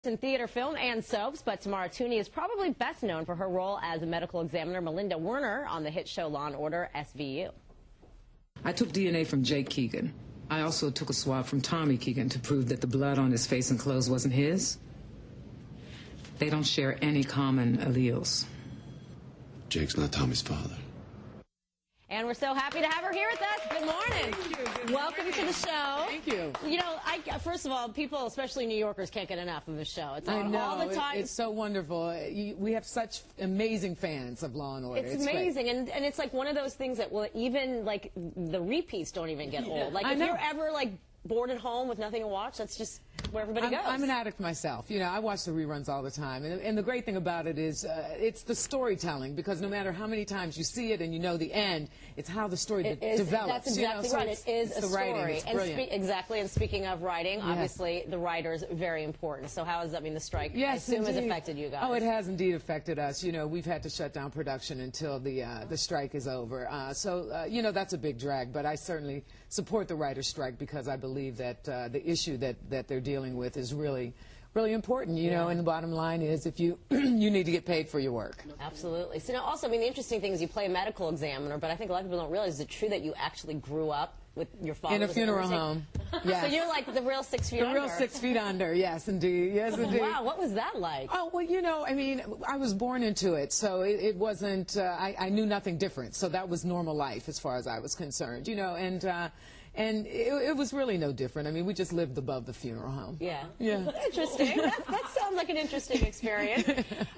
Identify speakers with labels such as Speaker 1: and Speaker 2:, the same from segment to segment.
Speaker 1: In theater, film, and soaps, but Tamara Tunic is probably best known for her role as a medical examiner Melinda Werner on the hit show Law & Order SVU.
Speaker 2: I took DNA from Jake Keegan. I also took a swab from Tommy Keegan to prove that the blood on his face and clothes wasn't his. They don't share any common alleles.
Speaker 3: Jake's not Tommy's father.
Speaker 1: And we're so happy to have her here with us. Good morning.
Speaker 4: Thank you. Good
Speaker 1: Welcome
Speaker 4: morning.
Speaker 1: to the show.
Speaker 4: Thank you.
Speaker 1: You know, first of all, people, especially New Yorkers, can't get enough of the show. It's on all the time.
Speaker 4: It's so wonderful. We have such amazing fans of Law & Order.
Speaker 1: It's amazing, and it's like one of those things that will even, like, the repeats don't even get old. Like, if you're ever, like, bored at home with nothing to watch, that's just where everybody goes.
Speaker 4: I'm an addict myself. You know, I watch the reruns all the time. And the great thing about it is it's the storytelling, because no matter how many times you see it and you know the end, it's how the story develops.
Speaker 1: That's exactly right. It is a story.
Speaker 4: Writing. It's brilliant.
Speaker 1: Exactly. And speaking of writing, obviously the writer's very important. So how does that mean the strike, I assume, has affected you guys?
Speaker 4: Oh, it has indeed affected us. You know, we've had to shut down production until the strike is over. You know, that's a big drag. But I certainly support the writer's strike because I believe that the issue that they're dealing with is really important, you know, and the bottom line is if you you need to get paid for your work.
Speaker 1: Absolutely. So now also, I mean, the interesting thing is you play a medical examiner, but I think a lot of people don't realize, is it true that you actually grew up with your father?
Speaker 4: In a funeral home. Yes.
Speaker 1: So you're like the real 6 feet under.
Speaker 4: The real 6 feet under, yes, indeed. Yes, indeed.
Speaker 1: Wow, what was that like?
Speaker 4: Oh, well, you know, I mean, I was born into it, so it wasn't, I knew nothing different. So that was normal life as far as I was concerned, you know, and it was really no different. I mean, we just lived above the funeral home.
Speaker 1: Yeah.
Speaker 4: Yeah.
Speaker 1: Interesting. That sounds like an interesting experience.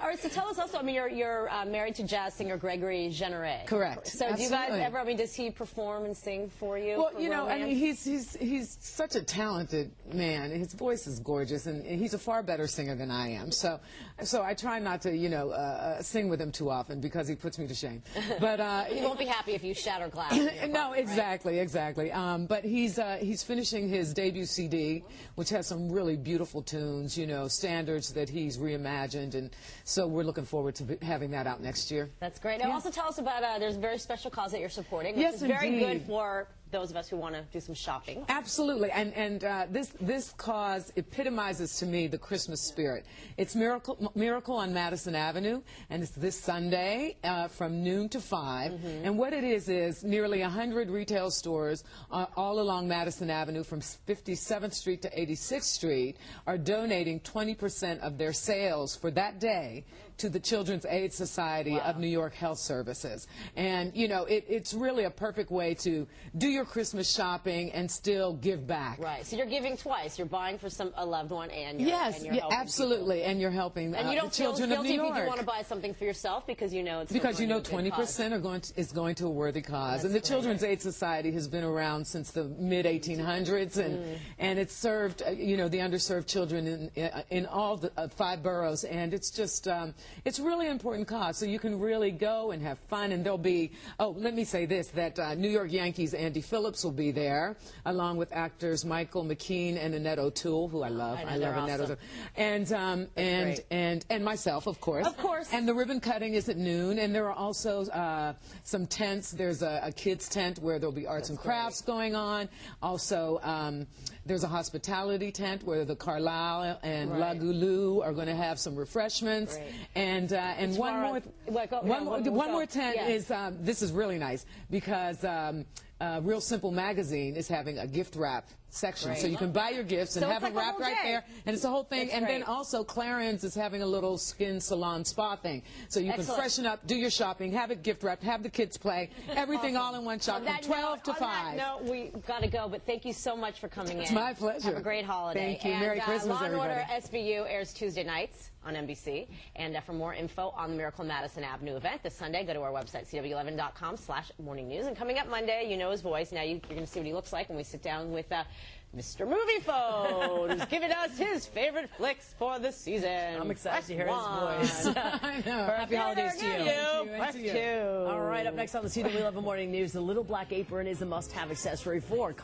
Speaker 1: All right, so tell us also, I mean, you're married to jazz singer Gregory Generet.
Speaker 4: Correct.
Speaker 1: So do you guys ever, I mean, does he perform and sing for you?
Speaker 4: Well, you know, I mean, he's such a talented man. His voice is gorgeous, and he's a far better singer than I am. So I try not to, you know, sing with him too often because he puts me to shame. But
Speaker 1: he won't be happy if you shatter glass.
Speaker 4: No, exactly, exactly. But he's finishing his debut CD, which has some really beautiful tunes, you know, standards that he's reimagined, and so we're looking forward to having that out next year.
Speaker 1: That's great. Now, also tell us about there's a very special cause that you're supporting, which
Speaker 4: yes,
Speaker 1: is very
Speaker 4: indeed.
Speaker 1: Good for those of us who want to do some shopping.
Speaker 4: Absolutely, and this cause epitomizes to me the Christmas spirit. It's Miracle on Madison Avenue, and it's this Sunday from noon to 5. And what it is nearly 100 retail stores all along Madison Avenue from 57th Street to 86th Street are donating 20% of their sales for that day to the Children's Aid Society of New York Health Services. And, you know, it's really a perfect way to do your Christmas shopping and still give back.
Speaker 1: Right. So you're giving twice. You're buying for a loved one, and you're,
Speaker 4: yes,
Speaker 1: and you're helping
Speaker 4: absolutely,
Speaker 1: people.
Speaker 4: And you're helping
Speaker 1: and you don't
Speaker 4: the children
Speaker 1: feel
Speaker 4: of New York.
Speaker 1: If you want to buy something for yourself because you know it's
Speaker 4: because you know 20% is going to a worthy cause. And the Children's Aid Society has been around since the mid-1800s, and it's served you know, the underserved children in all the 5 boroughs, and it's just it's really an important cause. So you can really go and have fun, and there'll be, oh, let me say this, that New York Yankees Andy Phillips will be there, along with actors Michael McKean and Annette O'Toole, who I love. I love Annette O'Toole. And myself, of course. Of course. And the ribbon cutting is at noon, and there are also some tents. There's a kids tent where there'll be arts and crafts going on. Also, there's a hospitality tent where the Carlisle and La Goulou are going to have some refreshments. And one more tent is, this is really nice, because Real Simple Magazine is having a gift wrap section. So you can buy your gifts and have them wrapped right there, and it's the whole thing. And then also Clarence is having a little skin salon spa thing. So you can freshen up, do your shopping, have it gift wrapped, have the kids play, everything all in one shop from 12 to 5.
Speaker 1: No, we got to go, but thank you so much for coming in.
Speaker 4: It's my pleasure.
Speaker 1: Have a great holiday.
Speaker 4: Thank you. Merry Christmas, everybody.
Speaker 1: Law & Order SVU airs Tuesday nights on NBC. And for more info on the Miracle on Madison Avenue event this Sunday, go to our website, cw11.com/morningnews. And coming up Monday, you know his voice. Now you're going to see what he looks like when we sit down with Mr. Movie Phone, who's giving us his favorite flicks for the season.
Speaker 5: I'm excited to hear his voice.
Speaker 4: I know.
Speaker 5: Happy holidays to you.
Speaker 1: Press 2.
Speaker 5: All right, up next on the CW11 Morning News, the little black apron is a must-have accessory for